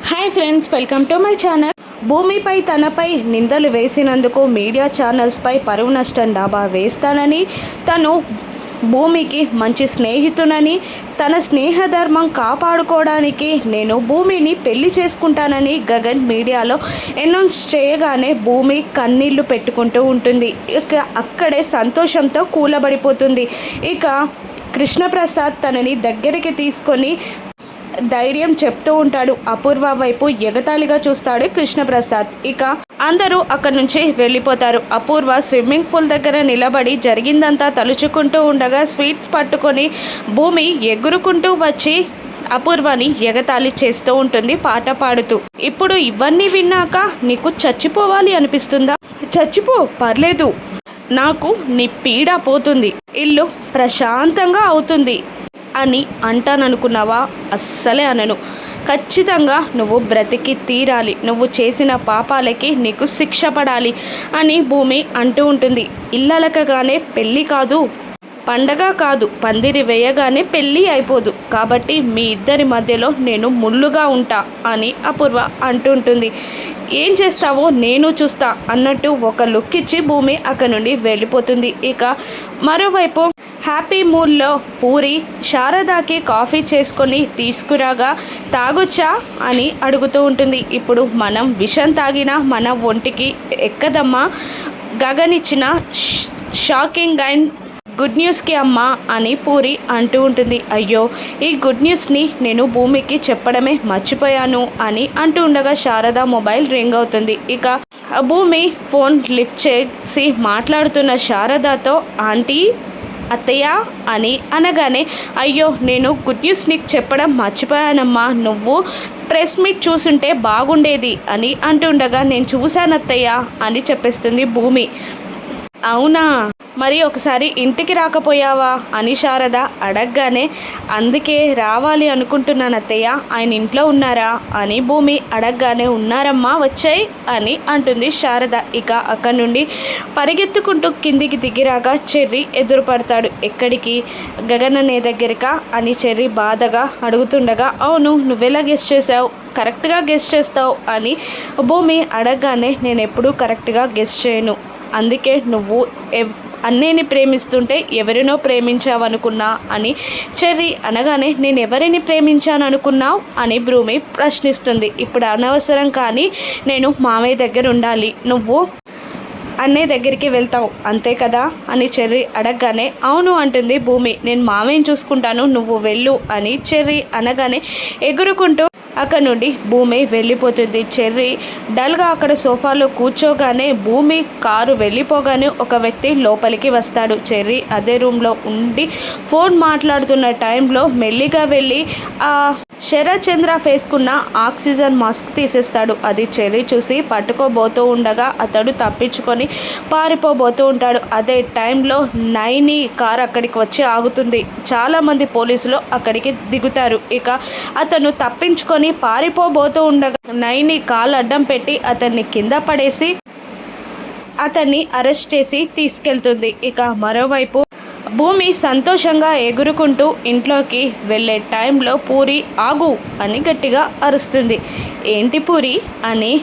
Hi friends, welcome to my channel. భూమిపై తనపై నిందలు వేసినందుకు మీడియా ఛానల్స్పై పరువు నష్టం డాబా వేస్తానని, తను భూమికి మంచి స్నేహితునని, తన స్నేహధర్మం కాపాడుకోవడానికి నేను భూమిని పెళ్లి చేసుకుంటానని గగన్ మీడియాలో అనౌన్స్ చేయగానే భూమి కన్నీళ్లు పెట్టుకుంటూ ఉంటుంది. ఇక అక్కడే సంతోషంతో కూలబడిపోతుంది. ఇక కృష్ణప్రసాద్ తనని దగ్గరికి తీసుకొని ధైర్యం చెప్తూ ఉంటాడు. అపూర్వ వైపు ఎగతాళిగా చూస్తాడు కృష్ణప్రసాద్. ఇక అందరూ అక్కడి నుంచి వెళ్ళిపోతారు. అపూర్వ స్విమ్మింగ్ పూల్ దగ్గర నిలబడి జరిగిందంతా తలుచుకుంటూ ఉండగా స్వీట్స్ పట్టుకొని భూమి ఎగురుకుంటూ వచ్చి అపూర్వని ఎగతాళి చేస్తూ ఉంటుంది పాట పాడుతూ. ఇప్పుడు ఇవన్నీ విన్నాక నీకు చచ్చిపోవాలి అనిపిస్తుందా? చచ్చిపో, పర్లేదు, నాకు నీ పీడ పోతుంది, ఇల్లు ప్రశాంతంగా అవుతుంది అని అంటాననుకున్నావా? అస్సలే అనను. ఖచ్చితంగా నువ్వు బ్రతికి తీరాలి, నువ్వు చేసిన పాపాలకి నీకు శిక్ష పడాలి అని భూమి అంటూ ఉంటుంది. ఇల్లలకగానే పెళ్ళి కాదు, పండగ కాదు, పందిరి వేయగానే పెళ్ళి అయిపోదు, కాబట్టి మీ ఇద్దరి మధ్యలో నేను ముళ్ళుగా ఉంటా అని అపూర్వ అంటుంటుంది. ఏం చేస్తావో నేను చూస్తా అన్నట్టు ఒక లుక్ ఇచ్చి భూమి అక్కడి నుండి వెళ్ళిపోతుంది. ఇక మరోవైపు హ్యాపీ మూడ్లో పూరి శారదాకి కాఫీ చేసుకొని తీసుకురాగా తాగొచ్చా అని అడుగుతూ ఉంటుంది. ఇప్పుడు మనం విషం తాగినా మన ఒంటికి ఎక్కదమ్మా, గగన్ ఇచ్చిన షాకింగ్ అండ్ గుడ్ న్యూస్కి అమ్మా అని పూరి అంటూ ఉంటుంది. అయ్యో, ఈ గుడ్ న్యూస్ని నేను భూమికి చెప్పడమే మర్చిపోయాను అని అంటూ ఉండగా శారద మొబైల్ రింగ్ అవుతుంది. ఇక భూమి ఫోన్ లిఫ్ట్ చేసి మాట్లాడుతున్న శారదతో ఆంటీ, అత్తయ్య అని అనగానే, అయ్యో నేను గుడ్ న్యూస్ నీకు చెప్పడం మర్చిపోయానమ్మా, నువ్వు ప్రెస్ మీట్ చూసుంటే బాగుండేది అని అంటుండగా, నేను చూశాను అత్తయ్య అని చెప్పేస్తుంది భూమి. అవునా, మరి ఒకసారి ఇంటికి రాకపోయావా అని శారద అడగగానే, అందుకే రావాలి అనుకుంటున్నాను అత్తయ్య, ఆయన ఇంట్లో ఉన్నారా అని భూమి అడగగానే, ఉన్నారమ్మా వచ్చాయి అని అంటుంది శారద. ఇక అక్కడి నుండి పరిగెత్తుకుంటూ కిందికి దిగిరాగా చెర్రీ ఎదురుపడతాడు. ఎక్కడికి? గగన్ అనే దగ్గరకా అని చెర్రీ బాధగా అడుగుతుండగా, అవును, నువ్వెలా గెస్ట్ చేసావు, కరెక్ట్గా గెస్ట్ చేస్తావు అని భూమి అడగగానే, నేను ఎప్పుడూ కరెక్ట్గా గెస్ట్ చేయను, అందుకే నువ్వు అన్నయ్యని ప్రేమిస్తుంటే ఎవరినో ప్రేమించావనుకున్నా అని చెర్రీ అనగానే, నేను ఎవరిని ప్రేమించాను అనుకున్నావు అని భూమి ప్రశ్నిస్తుంది. ఇప్పుడు అనవసరం, కానీ నేను మామయ్య దగ్గర ఉండాలి, నువ్వు అన్నయ్య దగ్గరికి వెళ్తావు అంతే కదా అని చెర్రీ అడగగానే, అవును అంటుంది భూమి, నేను మామయ్యని చూసుకుంటాను, నువ్వు వెళ్ళు అని చెర్రీ అనగానే ఎగురుకుంటూ అక్కడ నుండి భూమి వెళ్ళిపోతుంది. చెర్రీ డల్గా అక్కడ సోఫాలో కూర్చోగానే భూమి కారు వెళ్ళిపోగానే ఒక వ్యక్తి లోపలికి వస్తాడు. చెర్రీ అదే రూమ్లో ఉండి ఫోన్ మాట్లాడుతున్న టైంలో మెల్లిగా వెళ్ళి ఆ శరత్చంద్ర వేసుకున్న ఆక్సిజన్ మాస్క్ తీసేస్తాడు. అది చెర్రీ చూసి పట్టుకోబోతూ ఉండగా అతడు తప్పించుకొని పారిపోబోతూ ఉంటాడు. అదే టైంలో నైని కారు అక్కడికి వచ్చి ఆగుతుంది. చాలామంది పోలీసులు అక్కడికి దిగుతారు. ఇక అతను తప్పించుకొని పారిపోబోతూ ఉండగా నైని కాలు అడ్డం పెట్టి అతన్ని కింద పడేసి అతన్ని అరెస్ట్ చేసి తీసుకెళ్తుంది. ఇక మరోవైపు భూమి సంతోషంగా ఎగురుకుంటూ ఇంట్లోకి వెళ్ళే టైంలో పూరి ఆగు అని గట్టిగా అరుస్తుంది. ఏంటి పూరి అని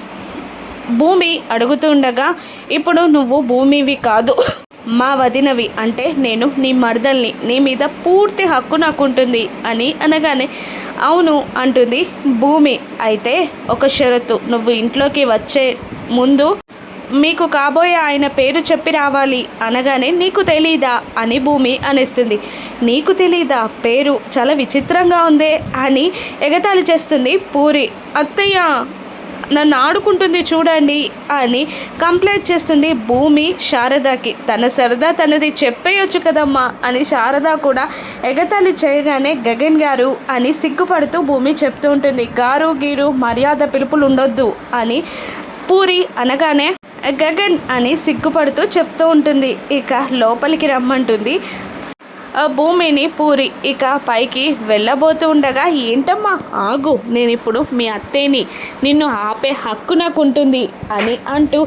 భూమి అడుగుతుండగా, ఇప్పుడు నువ్వు భూమివి కాదు, మా వదినవి, అంటే నేను నీ మరదల్ని, నీ మీద పూర్తి హక్కు నాకుంటుంది అని అనగానే, అవును అంటుంది భూమి. అయితే ఒక షరతు, నువ్వు ఇంట్లోకి వచ్చే ముందు మీకు కాబోయే ఆయన పేరు చెప్పి రావాలి అనగానే, నీకు తెలీదా అని భూమి అనేస్తుంది. నీకు తెలీదా, పేరు చాలా విచిత్రంగా ఉందే అని ఎగతాళి చేస్తుంది పూరి. అత్తయ్య నన్ను ఆడుకుంటుంది చూడండి అని కంప్లైంట్ చేస్తుంది భూమి శారదకి. తన సరదా తనది చెప్పేయొచ్చు కదమ్మా అని శారద కూడా ఎగతాళి చేయగానే, గగన్ గారు అని సిగ్గుపడుతూ భూమి చెప్తూ ఉంటుంది. గారు గీరు మర్యాద పిలుపులు ఉండొద్దు అని పూరి అనగానే, గగన్ అని సిగ్గుపడుతూ చెప్తూ ఉంటుంది. ఇక లోపలికి రమ్మంటుంది భూమిని పూరి. ఇక పైకి వెళ్ళబోతూ ఉండగా, ఏంటమ్మా ఆగు, నేను ఇప్పుడు మీ అత్తయ్యని, నిన్ను ఆపే హక్కు నాకు ఉంటుంది అని అంటూ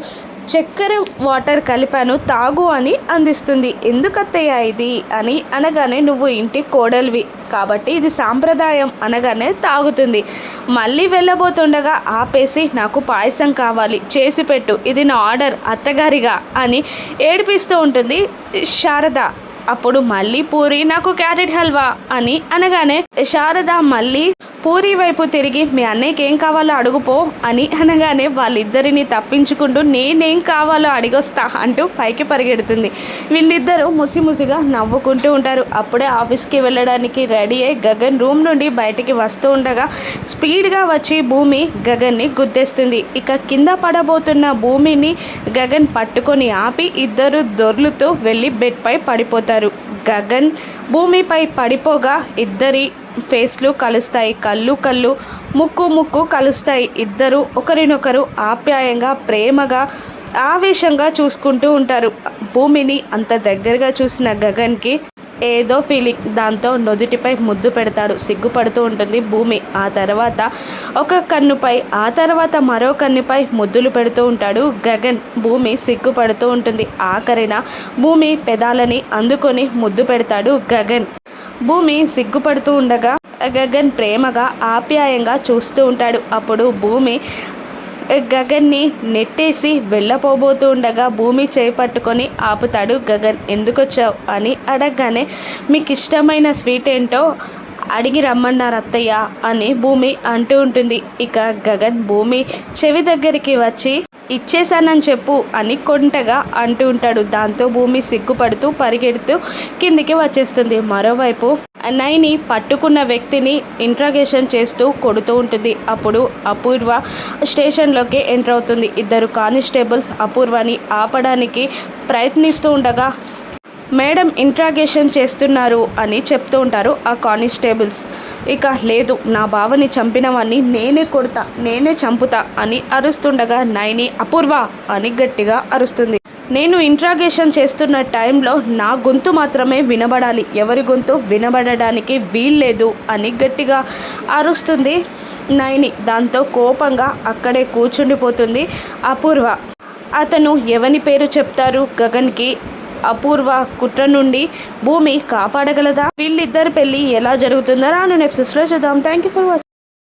చక్కెర వాటర్ కలిపాను తాగు అని అందిస్తుంది. ఎందుకత్తయ్య ఇది అని అనగానే, నువ్వు ఇంటి కోడలివి కాబట్టి ఇది సాంప్రదాయం అనగానే తాగుతుంది. మళ్ళీ వెళ్ళబోతుండగా ఆపేసి, నాకు పాయసం కావాలి చేసి పెట్టు, ఇది నా ఆర్డర్ అత్తగారిగా అని ఏడిపిస్తూ ఉంటుంది శారద. అప్పుడు మళ్ళీ పూరి, నాకు క్యారెట్ హల్వా అని అనగానే శారద మళ్ళీ పూరి వైపు తిరిగి, మీ అన్నయ్యకి ఏం కావాలో అడుగుపో అని అనగానే వాళ్ళిద్దరిని తప్పించుకుంటూ, నేనేం కావాలో అడిగొస్తా అంటూ పైకి పరిగెడుతుంది. వీళ్ళిద్దరూ ముసిముసిగా నవ్వుకుంటూ ఉంటారు. అప్పుడే ఆఫీస్కి వెళ్ళడానికి రెడీ అయ్యి గగన్ రూమ్ నుండి బయటికి వస్తూ ఉండగా స్పీడ్గా వచ్చి భూమి గగన్ని గుద్దేస్తుంది. ఇక కింద పడబోతున్న భూమిని గగన్ పట్టుకొని ఆపి ఇద్దరు దొర్లుతూ వెళ్ళి బెడ్పై పడిపోతారు. గగన్ భూమిపై పడిపోగా ఇద్దరి ఫేస్లు కలుస్తాయి. కళ్ళు ముక్కు కలుస్తాయి. ఇద్దరు ఒకరినొకరు ఆప్యాయంగా ప్రేమగా ఆవేశంగా చూసుకుంటూ ఉంటారు. భూమిని అంత దగ్గరగా చూసిన గగన్కి ఏదో ఫీలింగ్. దాంతో నుదుటిపై ముద్దు పెడతాడు. సిగ్గుపడుతూ ఉంటుంది భూమి. ఆ తర్వాత ఒక కన్నుపై, ఆ తర్వాత మరో కన్నుపై ముద్దులు పెడుతూ ఉంటాడు గగన్. భూమి సిగ్గుపడుతూ ఉంటుంది. ఆఖరిన భూమి పెదాలని అందుకొని ముద్దు పెడతాడు గగన్. భూమి సిగ్గుపడుతూ ఉండగా గగన్ ప్రేమగా ఆప్యాయంగా చూస్తూ ఉంటాడు. అప్పుడు భూమి గగన్ని నెట్టేసి వెళ్ళపోబోతూ ఉండగా భూమి చేయి పట్టుకొని ఆపుతాడు గగన్. ఎందుకు వచ్చావు అని అడగగానే, మీకు ఇష్టమైన స్వీట్ ఏంటో అడిగి రమ్మన్నారు అత్తయ్య అని భూమి అంటూ ఉంటుంది. ఇక గగన్ భూమి చెవి దగ్గరికి వచ్చి, ఇచ్చేసానని చెప్పు అని కొంటగా అంటూ ఉంటాడు. దాంతో భూమి సిగ్గుపడుతూ పరిగెడుతూ కిందికి వచ్చేస్తుంది. మరోవైపు నైని పట్టుకున్న వ్యక్తిని ఇంట్రాగేషన్ చేస్తూ కొడుతూ ఉంటుంది. అప్పుడు అపూర్వ స్టేషన్లోకి ఎంటర్ అవుతుంది. ఇద్దరు కానిస్టేబుల్స్ అపూర్వని ఆపడానికి ప్రయత్నిస్తూ ఉండగా, మేడం ఇంట్రాగేషన్ చేస్తున్నారు అని చెప్తూ ఉంటారు ఆ కానిస్టేబుల్స్. ఇక లేదు, నా బావని చంపినవాన్ని నేనే కొడతా, నేనే చంపుతా అని అరుస్తుండగా నైని అపూర్వ అని గట్టిగా అరుస్తుంది. నేను ఇంట్రాగేషన్ చేస్తున్న టైంలో నా గొంతు మాత్రమే వినబడాలి, ఎవరి గొంతు వినబడడానికి వీల్లేదు అని గట్టిగా అరుస్తుంది నైని. దాంతో కోపంగా అక్కడే కూర్చుండిపోతుంది అపూర్వ. అతను ఎవని పేరు చెప్తారు గగన్కి? అపూర్వ కుట్ర నుండి భూమి కాపాడగలదా? వీళ్ళిద్దరి పెళ్ళి ఎలా జరుగుతుందో రాను ఎపిసోడ్స్లో చూద్దాం. Thank you for watching.